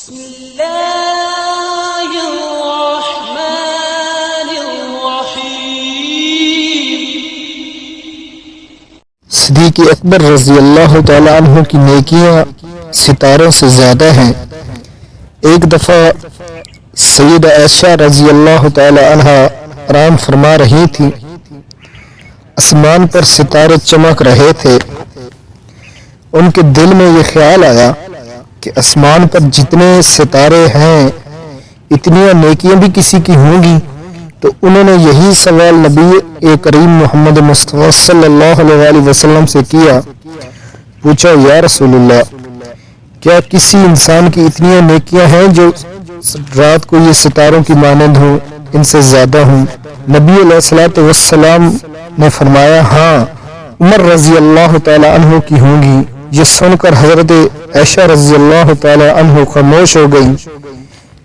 بسم الله الرحمن الرحيم۔ صدیق اکبر رضی اللہ تعالی عنہ کی نیکیاں ستاروں سے زیادہ ہیں۔ ایک دفعہ سیدہ عائشہ رضی اللہ تعالی عنہ آرام فرما رہی تھی، آسمان پر ستارے چمک رہے تھے۔ ان کے دل میں یہ خیال آیا کہ آسمان پر جتنے ستارے ہیں اتنی نیکیاں بھی کسی کی ہوں گی، تو انہوں نے یہی سوال نبی کریم محمد مصطفیٰ صلی اللہ علیہ وسلم سے کیا۔ پوچھا، یا رسول اللہ، کیا کسی انسان کی اتنی نیکیاں ہیں جو رات کو یہ ستاروں کی مانند ہوں، ان سے زیادہ ہوں؟ نبی علیہ الصلوۃ والسلام نے فرمایا، ہاں، عمر رضی اللہ تعالی عنہ کی ہوں گی۔ یہ سن کر حضرت عائشہ رضی اللہ تعالی عنہ خاموش ہو گئی۔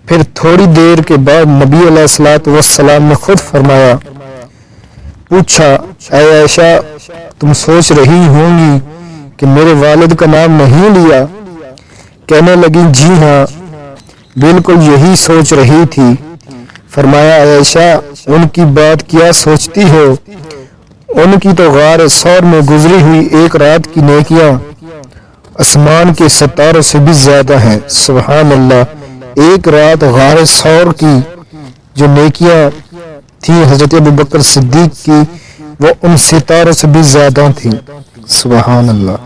پھر تھوڑی دیر کے بعد نبی علیہ الصلوۃ والسلام نے خود فرمایا، پوچھا، اے عائشہ، تم سوچ رہی ہوں گی کہ میرے والد کا نام نہیں لیا؟ کہنے لگی، جی ہاں، بالکل یہی سوچ رہی تھی۔ فرمایا، عائشہ، ان کی بات کیا سوچتی ہو؟ ان کی تو غار ثور میں گزری ہوئی ایک رات کی نیکیاں آسمان کے ستاروں سے بھی زیادہ ہیں۔ سبحان اللہ! ایک رات غار ثور کی جو نیکیاں تھیں حضرت ابوبکر صدیق کی، وہ ان ستاروں سے بھی زیادہ تھیں۔ سبحان اللہ!